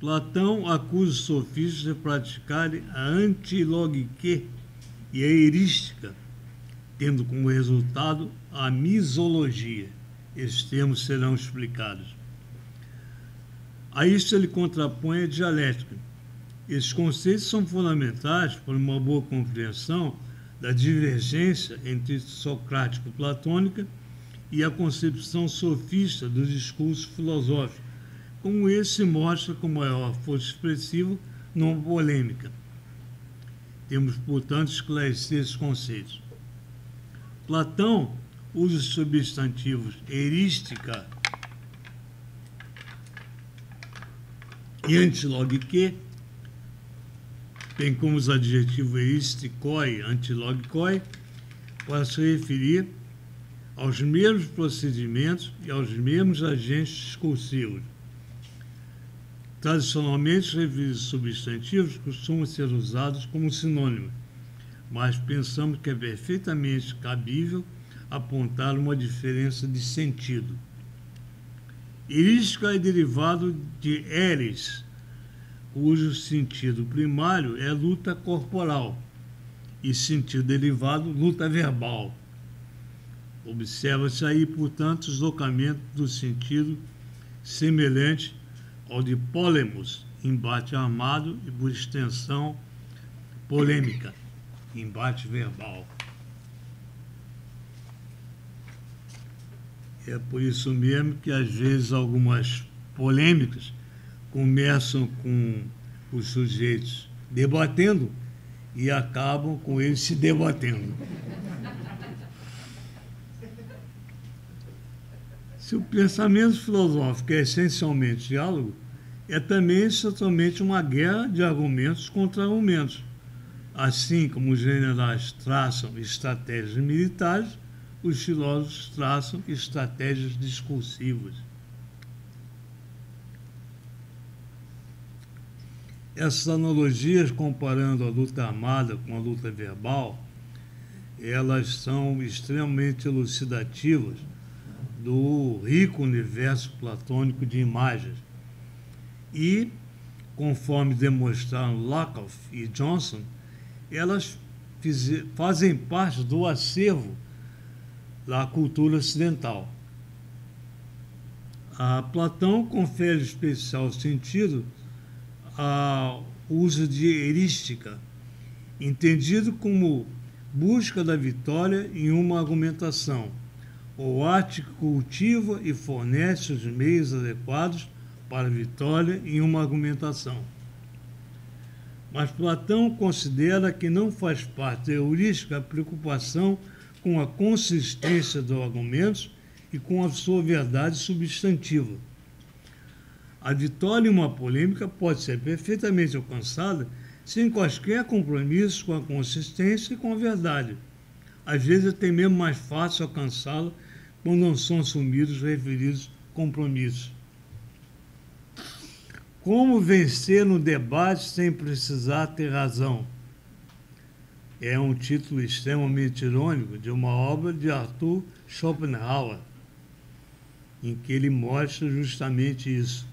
Platão acusa os sofistas de praticarem a antilogique e a erística, tendo como resultado a misologia. Esses termos serão explicados. A isso ele contrapõe a dialética. Esses conceitos são fundamentais para uma boa compreensão da divergência entre socrático-platônica e a concepção sofista do discurso filosófico, como esse mostra com maior força expressiva numa polêmica. Temos, portanto, esclarecer esses conceitos. Platão usa os substantivos erística e antilogique, bem como os adjetivos eristikoi e antilogikoi, para se referir aos mesmos procedimentos e aos mesmos agentes discursivos. Tradicionalmente, os referidos substantivos costumam ser usados como sinônimo, mas pensamos que é perfeitamente cabível apontar uma diferença de sentido. Erística é derivado de eris, cujo sentido primário é luta corporal e sentido derivado, luta verbal. Observa-se aí, portanto, o deslocamento do sentido semelhante ao de polemos, embate armado, e por extensão, polêmica, embate verbal. É por isso mesmo que, às vezes, algumas polêmicas começam com os sujeitos debatendo e acabam com eles se debatendo. Se o pensamento filosófico é essencialmente diálogo, é também essencialmente uma guerra de argumentos contra argumentos. Assim como os generais traçam estratégias militares, os filósofos traçam estratégias discursivas. Essas analogias, comparando a luta armada com a luta verbal, elas são extremamente elucidativas do rico universo platônico de imagens. E, conforme demonstraram Lakoff e Johnson, elas fazem parte do acervo da cultura ocidental. A Platão confere especial sentido ao uso de erística, entendido como busca da vitória em uma argumentação, ou arte que cultiva e fornece os meios adequados para a vitória em uma argumentação. Mas Platão considera que não faz parte da heurística a preocupação com a consistência dos argumentos e com a sua verdade substantiva. A vitória em uma polêmica pode ser perfeitamente alcançada sem quaisquer compromissos com a consistência e com a verdade. Às vezes é até mesmo mais fácil alcançá-la quando não são assumidos os referidos compromissos. Como vencer no debate sem precisar ter razão? É um título extremamente irônico de uma obra de Arthur Schopenhauer, em que ele mostra justamente isso.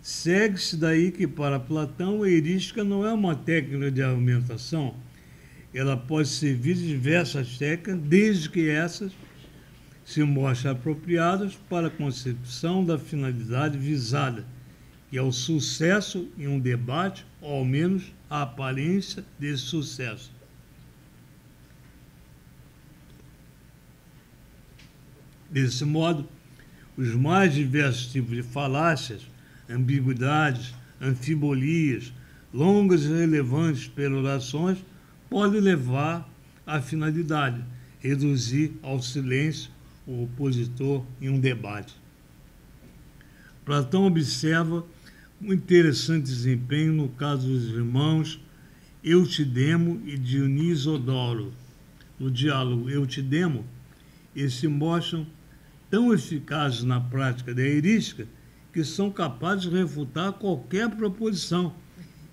Segue-se daí que, para Platão, a heurística não é uma técnica de argumentação. Ela pode servir de diversas técnicas, desde que essas se mostrem apropriadas para a concepção da finalidade visada, que é o sucesso em um debate, ou ao menos a aparência desse sucesso. Desse modo, os mais diversos tipos de falácias, ambiguidades, anfibolias, longas e relevantes perorações, podem levar à finalidade, reduzir ao silêncio o opositor em um debate. Platão observa um interessante desempenho no caso dos irmãos Eutidemo e Dionisodoro. No diálogo Eutidemo, eles se mostram tão eficazes na prática da heurística que são capazes de refutar qualquer proposição,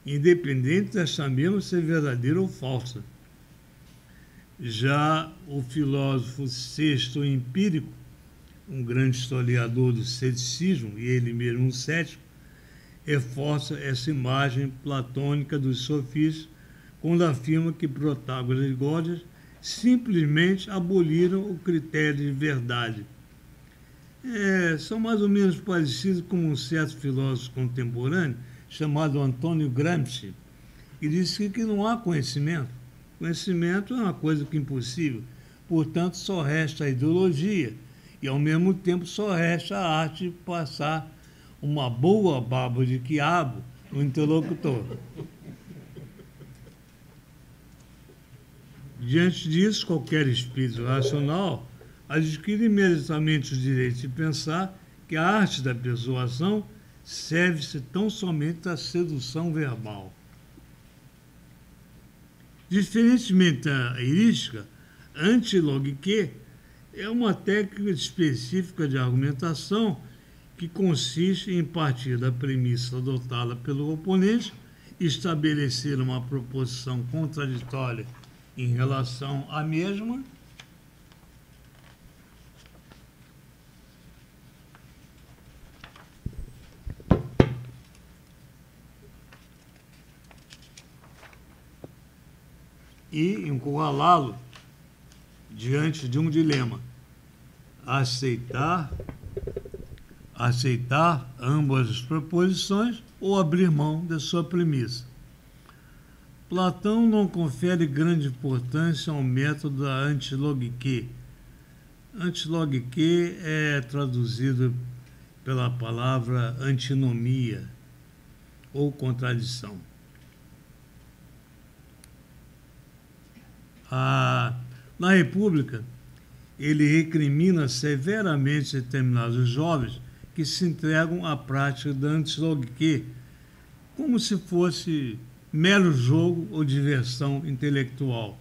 independente desta mesma ser verdadeira ou falsa. Já o filósofo Sexto Empírico, um grande historiador do ceticismo, e ele mesmo um cético, reforça essa imagem platônica dos sofistas quando afirma que Protágoras e Gorgias simplesmente aboliram o critério de verdade. São mais ou menos parecidos com um certo filósofo contemporâneo chamado Antônio Gramsci, que disse que não há conhecimento. Conhecimento é uma coisa que é impossível, portanto só resta a ideologia e ao mesmo tempo só resta a arte de passar uma boa baba de quiabo no interlocutor. Diante disso, qualquer espírito racional adquire imediatamente o direito de pensar que a arte da persuasão serve-se tão somente da sedução verbal. Diferentemente da heurística, antilogique é uma técnica específica de argumentação que consiste em partir da premissa adotada pelo oponente, estabelecer uma proposição contraditória em relação à mesma e encurralá-lo diante de um dilema: aceitar ambas as proposições ou abrir mão da sua premissa. Platão não confere grande importância ao método da antilogique. Antilogique é traduzido pela palavra antinomia ou contradição. Na República, ele recrimina severamente determinados jovens que se entregam à prática da antilogique como se fosse mero jogo ou diversão intelectual.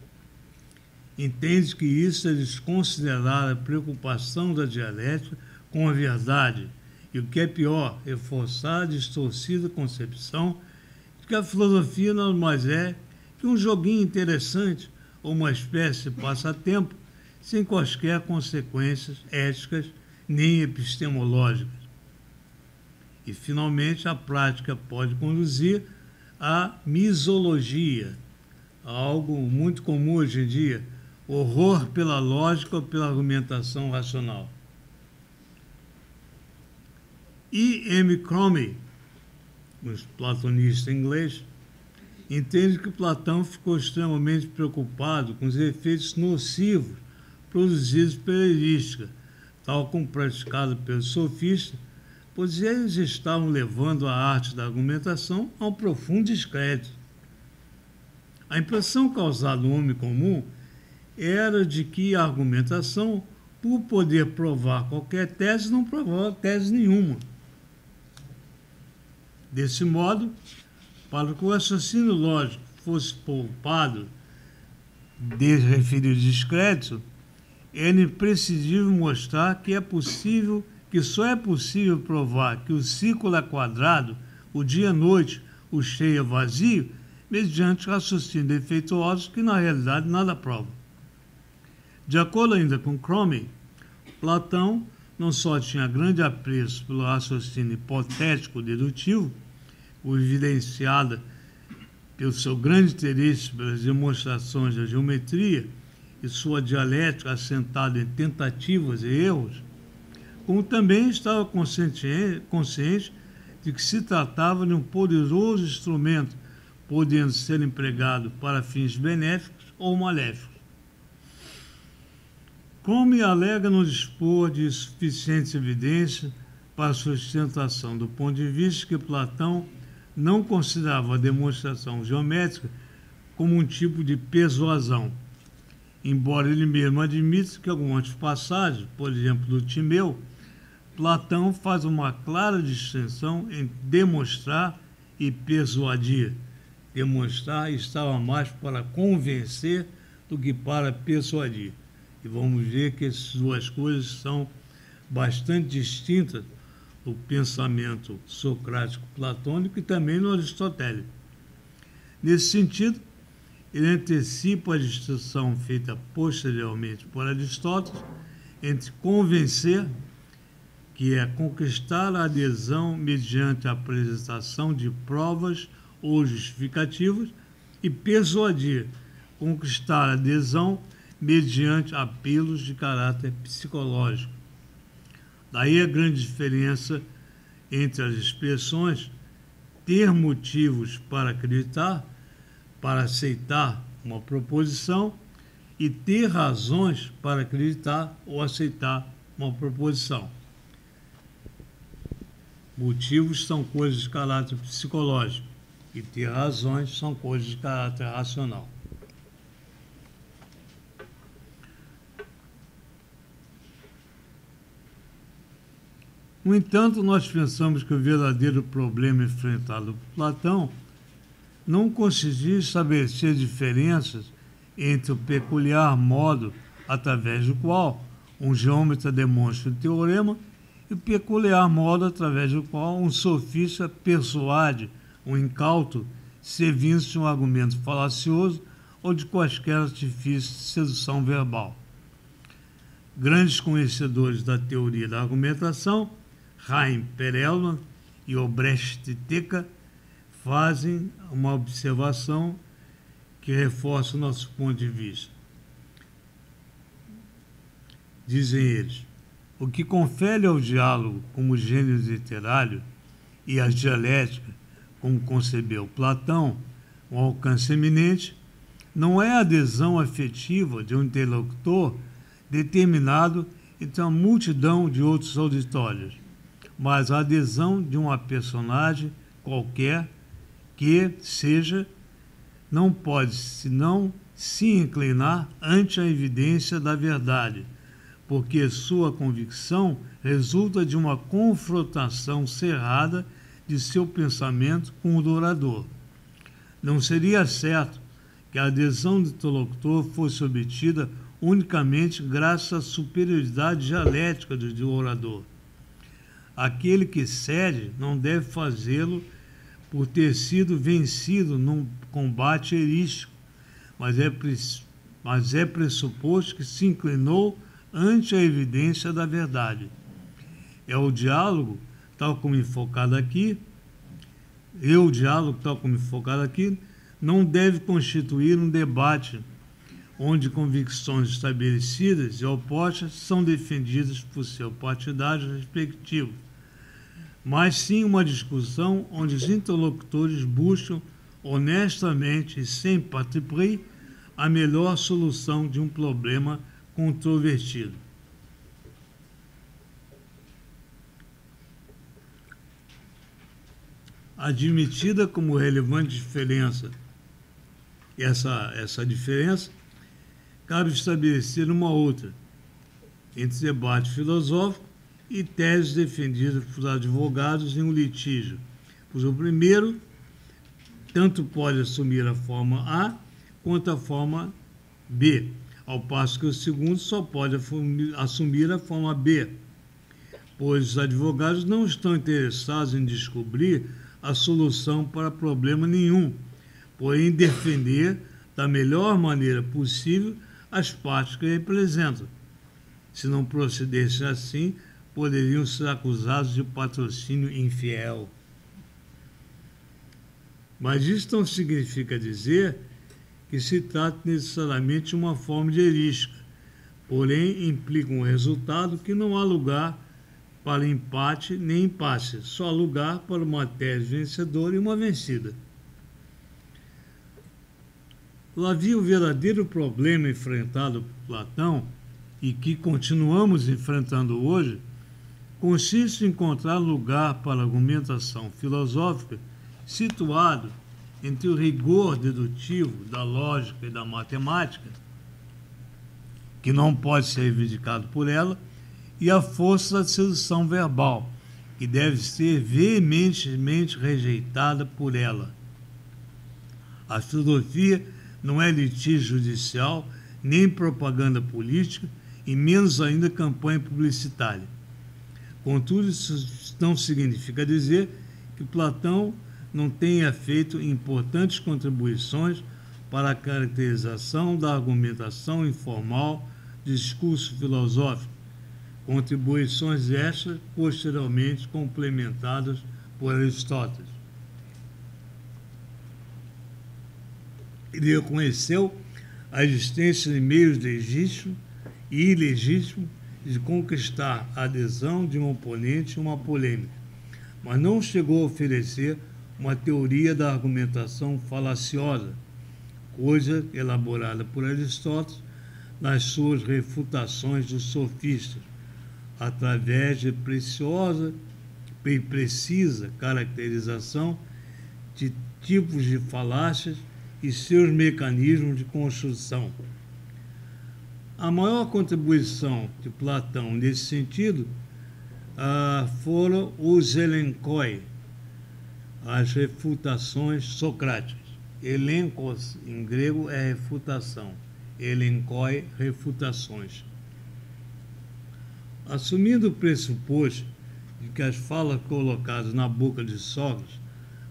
Entende que isso é desconsiderar a preocupação da dialética com a verdade e, o que é pior, reforçar a distorcida concepção de que a filosofia nada mais é que um joguinho interessante ou uma espécie de passatempo sem quaisquer consequências éticas nem epistemológicas. E, finalmente, a prática pode conduzir à misologia, algo muito comum hoje em dia, horror pela lógica ou pela argumentação racional. E. M. Cromie, um platonista inglês, entende que Platão ficou extremamente preocupado com os efeitos nocivos produzidos pela heurística, tal como praticado pelos sofistas, pois eles estavam levando a arte da argumentação a um profundo descrédito. A impressão causada no homem comum era de que a argumentação, por poder provar qualquer tese, não provava tese nenhuma. Desse modo, para que o raciocínio lógico fosse poupado desse referido descrédito, era imprescindível mostrar que só é possível provar que o círculo é quadrado, o dia é noite, o cheio é vazio, mediante raciocínio defeituoso que na realidade nada prova. De acordo ainda com Cromie, Platão não só tinha grande apreço pelo raciocínio hipotético-dedutivo, o evidenciado pelo seu grande interesse pelas demonstrações da geometria e sua dialética assentada em tentativas e erros, como também estava consciente de que se tratava de um poderoso instrumento, podendo ser empregado para fins benéficos ou maléficos. Cromie alega não dispor de suficiente evidência para sustentação do ponto de vista que Platão não considerava a demonstração geométrica como um tipo de persuasão, embora ele mesmo admita que algumas passagens, por exemplo, do Timeu, Platão faz uma clara distinção entre demonstrar e persuadir. Demonstrar estava mais para convencer do que para persuadir. E vamos ver que essas duas coisas são bastante distintas no pensamento socrático-platônico e também no aristotélico. Nesse sentido, ele antecipa a distinção feita posteriormente por Aristóteles entre convencer, que é conquistar a adesão mediante a apresentação de provas ou justificativas, e persuadir, conquistar a adesão mediante apelos de caráter psicológico. Daí a grande diferença entre as expressões ter motivos para acreditar, para aceitar uma proposição, e ter razões para acreditar ou aceitar uma proposição. Motivos são coisas de caráter psicológico e ter razões são coisas de caráter racional. No entanto, nós pensamos que o verdadeiro problema enfrentado por Platão não consistia em estabelecer diferenças entre o peculiar modo através do qual um geômetra demonstra o teorema e o peculiar modo através do qual um sofista persuade um incauto servindo-se de um argumento falacioso ou de quaisquer artifícios de sedução verbal. Grandes conhecedores da teoria da argumentação, Chaim Perelman e Obrecht Teca, fazem uma observação que reforça o nosso ponto de vista. Dizem eles: o que confere ao diálogo como gênero literário e à dialética, como concebeu Platão, um alcance eminente, não é a adesão afetiva de um interlocutor determinado entre uma multidão de outros auditórios, mas a adesão de uma personagem qualquer que seja, não pode senão se inclinar ante a evidência da verdade, porque sua convicção resulta de uma confrontação cerrada de seu pensamento com o do orador. Não seria certo que a adesão do interlocutor fosse obtida unicamente graças à superioridade dialética do orador. Aquele que cede não deve fazê-lo por ter sido vencido num combate erístico, mas é pressuposto que se inclinou ante a evidência da verdade. É o diálogo, tal como enfocado aqui, não deve constituir um debate onde convicções estabelecidas e opostas são defendidas por seu partidário respectivo, mas sim uma discussão onde os interlocutores buscam honestamente e sem parti pris a melhor solução de um problema controvertido. Admitida como relevante diferença essa diferença, cabe estabelecer uma outra entre debate filosófico e teses defendidas por advogados em um litígio, pois o primeiro tanto pode assumir a forma A quanto a forma B, ao passo que o segundo só pode assumir a forma B, pois os advogados não estão interessados em descobrir a solução para problema nenhum, porém defender da melhor maneira possível as partes que representam. Se não procedessem assim, poderiam ser acusados de patrocínio infiel. Mas isso não significa dizer que se trata necessariamente de uma forma de heurística, porém implica um resultado que não há lugar para empate nem impasse, só há lugar para uma tese vencedora e uma vencida. Lá havia o verdadeiro problema enfrentado por Platão e que continuamos enfrentando hoje, consiste em encontrar lugar para a argumentação filosófica situado entre o rigor dedutivo da lógica e da matemática, que não pode ser reivindicado por ela, e a força da sedução verbal, que deve ser veementemente rejeitada por ela. A filosofia não é litígio judicial, nem propaganda política, e menos ainda campanha publicitária. Contudo, isso não significa dizer que Platão não tenha feito importantes contribuições para a caracterização da argumentação informal de discurso filosófico, contribuições estas posteriormente complementadas por Aristóteles. Ele reconheceu a existência de meios legítimos e ilegítimos de conquistar a adesão de um oponente a uma polêmica, mas não chegou a oferecer uma teoria da argumentação falaciosa, coisa elaborada por Aristóteles nas suas refutações dos sofistas, através de preciosa e precisa caracterização de tipos de falácias e seus mecanismos de construção. A maior contribuição de Platão nesse sentido foram os elenkoi, as refutações socráticas. Elenkos, em grego, é refutação. Elenkoi, refutações. Assumindo o pressuposto de que as falas colocadas na boca de Sócrates,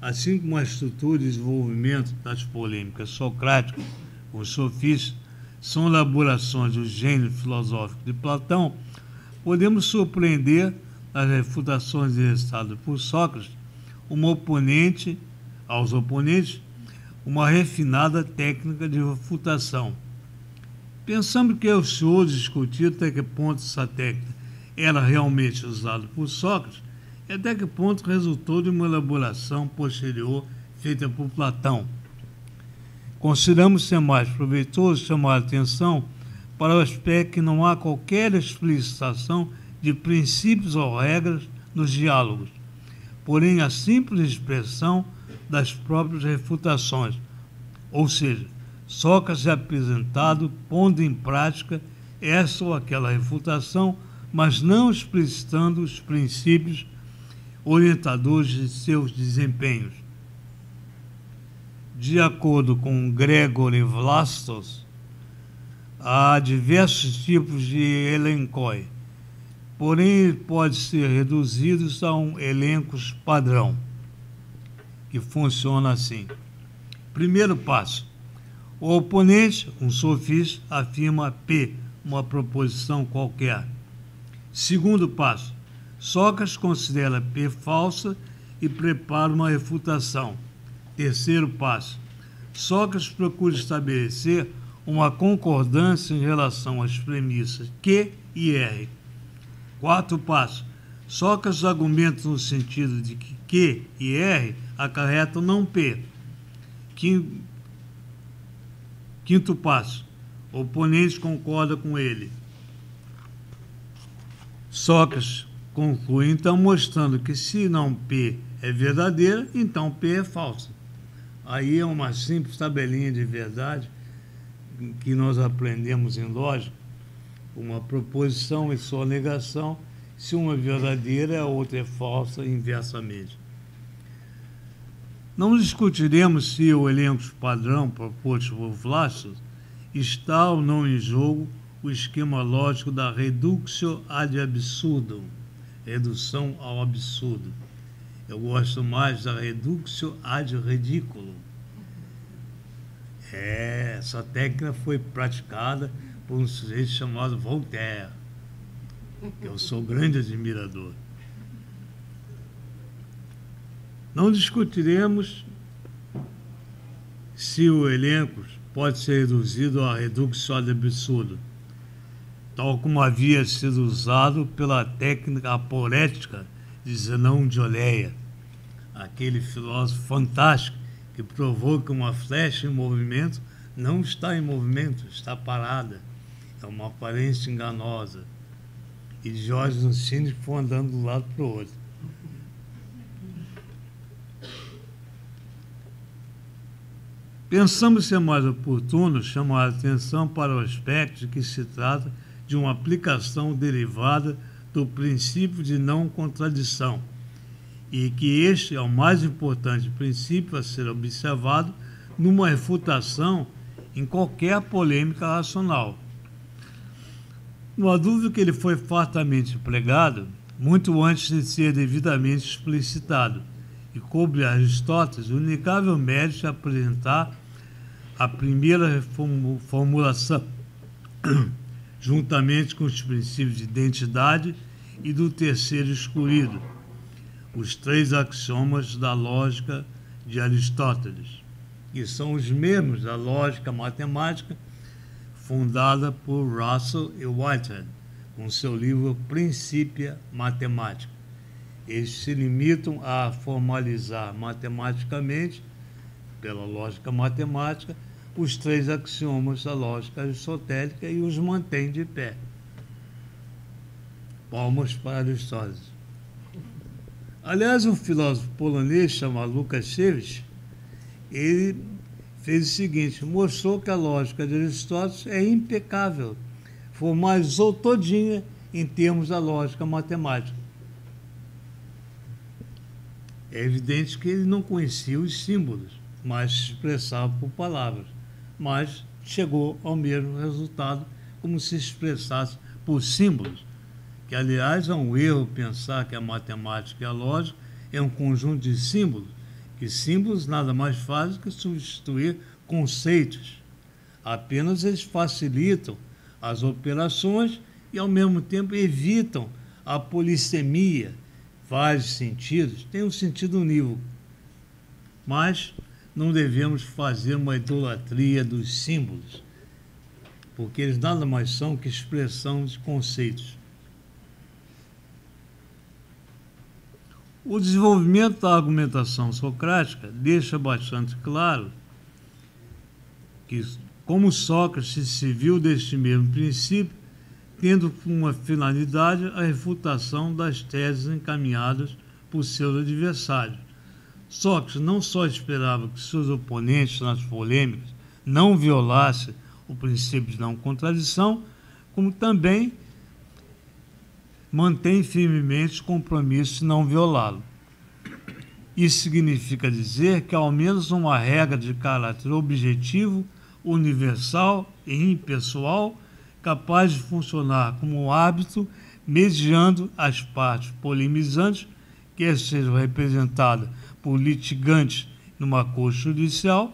assim como a estrutura de desenvolvimento das polêmicas socráticas com os sofistas, são elaborações do gênero filosófico de Platão, podemos surpreender nas refutações exercitadas por Sócrates aos oponentes uma refinada técnica de refutação. Pensamos que é o senhor discutir até que ponto essa técnica era realmente usada por Sócrates e até que ponto resultou de uma elaboração posterior feita por Platão. Consideramos ser mais proveitoso chamar a atenção para o aspecto que não há qualquer explicitação de princípios ou regras nos diálogos, porém a simples expressão das próprias refutações, ou seja, Sócrates é apresentado pondo em prática essa ou aquela refutação, mas não explicitando os princípios orientadores de seus desempenhos. De acordo com Gregory Vlastos, há diversos tipos de elenkoi, porém podem ser reduzidos a um elencos padrão, que funciona assim. Primeiro passo: o oponente, um sofista, afirma P, uma proposição qualquer. Segundo passo: Sócrates considera P falsa e prepara uma refutação. Terceiro passo: Sócrates procura estabelecer uma concordância em relação às premissas Q e R. Quarto passo: Sócrates argumenta no sentido de que Q e R acarretam não P. Quinto passo: o oponente concorda com ele. Sócrates conclui então mostrando que se não P é verdadeira, então P é falsa. Aí é uma simples tabelinha de verdade que nós aprendemos em lógica, uma proposição e sua negação, se uma é verdadeira, a outra é falsa inversamente. Não discutiremos se o elenco padrão proposto por Vlastos está ou não em jogo o esquema lógico da reductio ad absurdum, redução ao absurdo. Eu gosto mais da reductio ad ridículo. Essa técnica foi praticada por um sujeito chamado Voltaire, que eu sou grande admirador. Não discutiremos se o elenco pode ser reduzido a reductio ad absurdum, tal como havia sido usado pela técnica aporética de Zenão de Oleia, aquele filósofo fantástico que provou que uma flecha em movimento não está em movimento, está parada. É uma aparência enganosa. E Jorge Lucini foi andando de um lado para o outro. Pensamos ser mais oportuno chamar a atenção para o aspecto de que se trata de uma aplicação derivada do princípio de não contradição, e que este é o mais importante princípio a ser observado numa refutação em qualquer polêmica racional. Não há dúvida que ele foi fartamente empregado muito antes de ser devidamente explicitado, e coube a Aristóteles o inegável mérito de apresentar a primeira formulação juntamente com os princípios de identidade e do terceiro excluído, os 3 axiomas da lógica de Aristóteles, que são os mesmos da lógica matemática fundada por Russell e Whitehead, com seu livro Principia Mathematica. Eles se limitam a formalizar matematicamente, pela lógica matemática, os 3 axiomas da lógica aristotélica e os mantêm de pé. Palmas para Aristóteles. Aliás, um filósofo polonês chamado Lukasiewicz, ele fez o seguinte: mostrou que a lógica de Aristóteles é impecável, formalizou todinha em termos da lógica matemática. É evidente que ele não conhecia os símbolos, mas se expressava por palavras, mas chegou ao mesmo resultado como se expressasse por símbolos, que, aliás, é um erro pensar que a matemática e a lógica é um conjunto de símbolos, que símbolos nada mais fazem que substituir conceitos. Apenas eles facilitam as operações e, ao mesmo tempo, evitam a polissemia, vários sentidos, tem um sentido unívoco. Mas não devemos fazer uma idolatria dos símbolos, porque eles nada mais são que expressão de conceitos. O desenvolvimento da argumentação socrática deixa bastante claro que, como Sócrates se viu deste mesmo princípio, tendo como finalidade a refutação das teses encaminhadas por seus adversários. Sócrates não só esperava que seus oponentes nas polêmicas não violassem o princípio de não contradição, como também mantém firmemente o compromisso de não violá-lo. Isso significa dizer que ao menos uma regra de caráter objetivo, universal e impessoal, capaz de funcionar como um hábito, mediando as partes polemizantes, quer sejam representadas por litigantes numa corte judicial,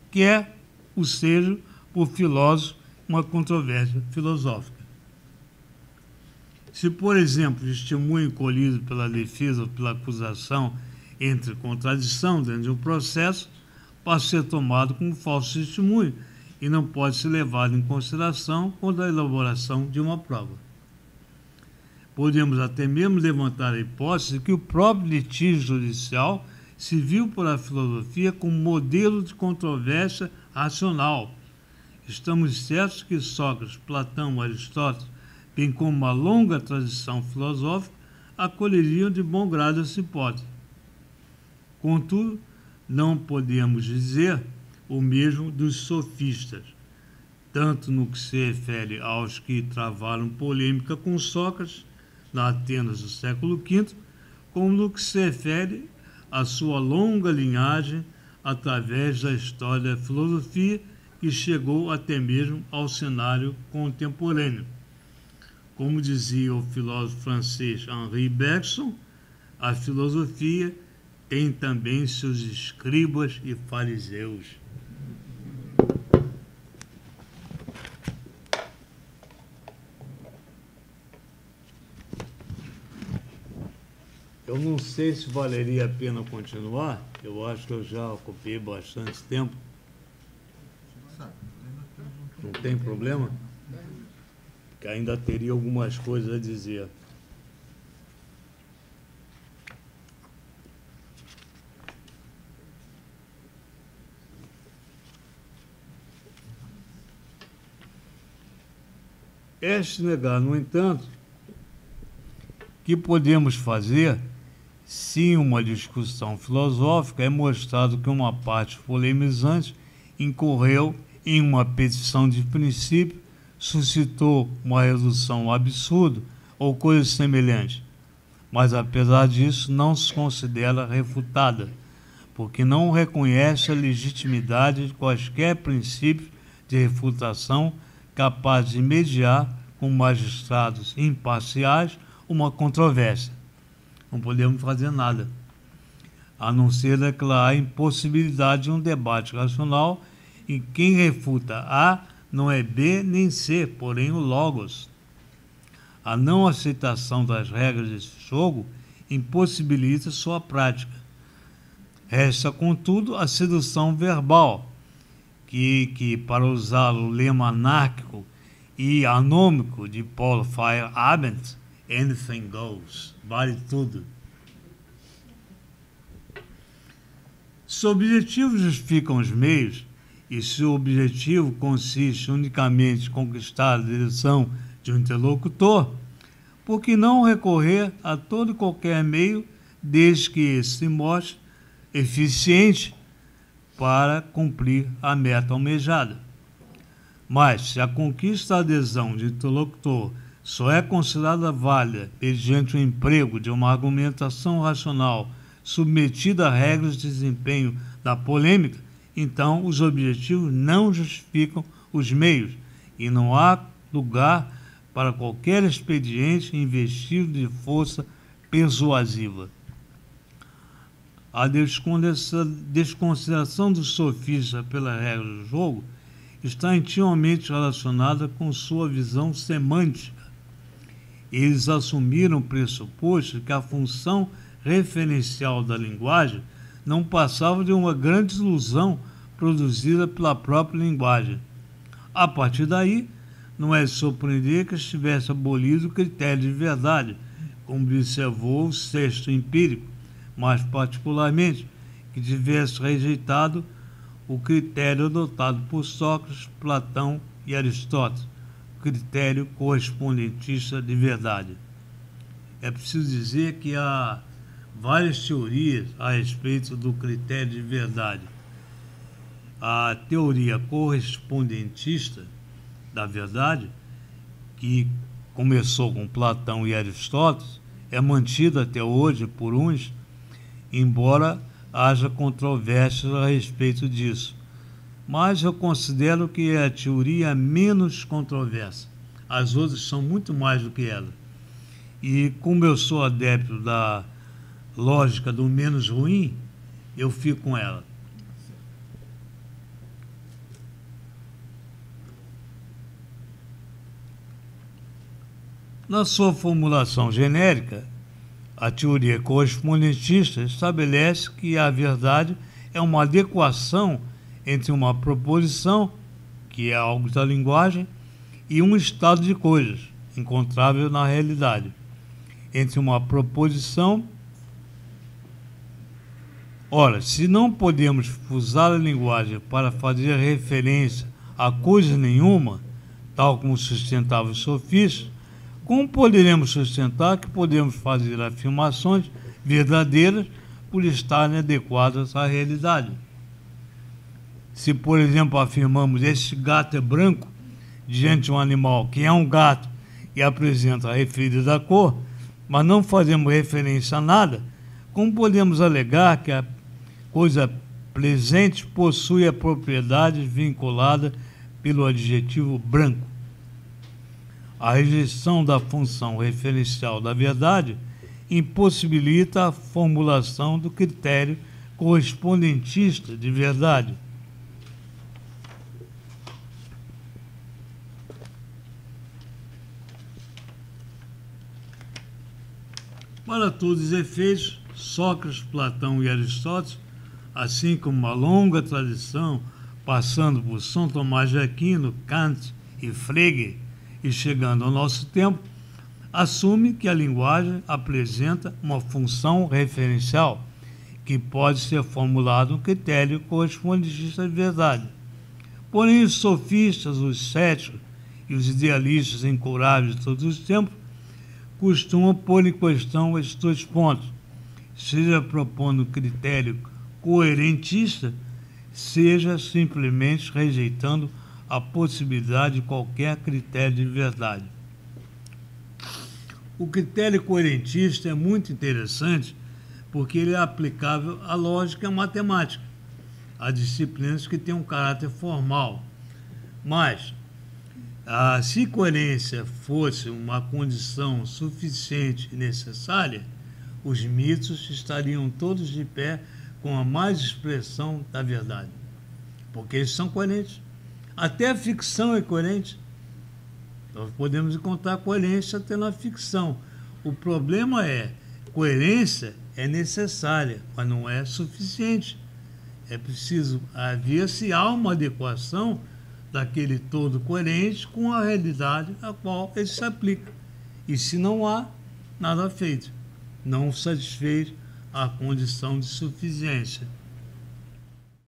quer o seja por filósofos numa controvérsia filosófica. Se, por exemplo, o testemunho colhido pela defesa ou pela acusação entre contradição dentro de um processo, passa a ser tomado como falso testemunho e não pode ser levado em consideração quando a elaboração de uma prova. Podemos até mesmo levantar a hipótese de que o próprio litígio judicial se viu por a filosofia como modelo de controvérsia racional. Estamos certos que Sócrates, Platão, Aristóteles, bem como uma longa tradição filosófica, acolheriam de bom grado essa hipótese. Contudo, não podemos dizer o mesmo dos sofistas, tanto no que se refere aos que travaram polêmica com Sócrates na Atenas do século V, como no que se refere à sua longa linhagem através da história da filosofia que chegou até mesmo ao cenário contemporâneo. Como dizia o filósofo francês Henri Bergson, a filosofia tem também seus escribas e fariseus. Eu não sei se valeria a pena continuar, eu acho que eu já ocupei bastante tempo. Não tem problema? Que ainda teria algumas coisas a dizer. É negar, no entanto, que podemos fazer se em uma discussão filosófica é mostrado que uma parte polemizante incorreu em uma petição de princípio, suscitou uma redução absurda ou coisa semelhante, mas apesar disso não se considera refutada, porque não reconhece a legitimidade de quaisquer princípios de refutação capazes de mediar com magistrados imparciais uma controvérsia. Não podemos fazer nada, a não ser declarar a impossibilidade de um debate racional em quem refuta A não é B nem C, porém o logos. A não aceitação das regras desse jogo impossibilita sua prática. Resta, contudo, a sedução verbal, que para usar o lema anárquico e anômico de Paul Feyerabend, anything goes, vale tudo. Se objetivos justificam os meios, e se o objetivo consiste unicamente em conquistar a direção de um interlocutor, por que não recorrer a todo e qualquer meio, desde que esse se mostre eficiente para cumprir a meta almejada? Mas, se a conquista da adesão de interlocutor só é considerada válida mediante o emprego de uma argumentação racional submetida a regras de desempenho da polêmica, então os objetivos não justificam os meios e não há lugar para qualquer expediente investido de força persuasiva. A desconsideração dos sofistas pela regra do jogo está intimamente relacionada com sua visão semântica. Eles assumiram o pressuposto que a função referencial da linguagem não passava de uma grande ilusão produzida pela própria linguagem. A partir daí, não é de surpreender que estivesse abolido o critério de verdade, como observou o sexto empírico, mas particularmente que tivesse rejeitado o critério adotado por Sócrates, Platão e Aristóteles, o critério correspondentista de verdade. É preciso dizer que há várias teorias a respeito do critério de verdade. A teoria correspondentista da verdade, que começou com Platão e Aristóteles, é mantida até hoje por uns, embora haja controvérsias a respeito disso. Mas eu considero que é a teoria menos controversa. As outras são muito mais do que ela. E como eu sou adepto da lógica do menos ruim, eu fico com ela. Na sua formulação genérica, a teoria correspondentista estabelece que a verdade é uma adequação entre uma proposição, que é algo da linguagem, e um estado de coisas, encontrável na realidade. Entre uma proposição. Ora, se não podemos usar a linguagem para fazer referência a coisa nenhuma, tal como sustentavam os sofistas, como poderemos sustentar que podemos fazer afirmações verdadeiras por estarem adequadas à realidade? Se, por exemplo, afirmamos este gato é branco diante de um animal que é um gato e apresenta a referida cor, mas não fazemos referência a nada, como podemos alegar que a coisa presente possui a propriedade vinculada pelo adjetivo branco? A rejeição da função referencial da verdade impossibilita a formulação do critério correspondentista de verdade. Para todos os efeitos, Sócrates, Platão e Aristóteles, assim como uma longa tradição, passando por São Tomás de Aquino, Kant e Frege, e chegando ao nosso tempo, assume que a linguagem apresenta uma função referencial, que pode ser formulado um critério correspondentista de verdade. Porém, os sofistas, os céticos e os idealistas incuráveis de todos os tempos costumam pôr em questão estes dois pontos, seja propondo um critério coerentista, seja simplesmente rejeitando a possibilidade de qualquer critério de verdade. O critério coerentista é muito interessante porque ele é aplicável à lógica e à matemática, a disciplinas que têm um caráter formal. Mas, se coerência fosse uma condição suficiente e necessária, os mitos estariam todos de pé com a mais expressão da verdade, porque eles são coerentes. Até a ficção é coerente. Nós podemos encontrar coerência até na ficção. O problema é, coerência é necessária, mas não é suficiente. É preciso haver se há uma adequação daquele todo coerente com a realidade a qual ele se aplica. E se não há, nada feito. Não satisfez a condição de suficiência.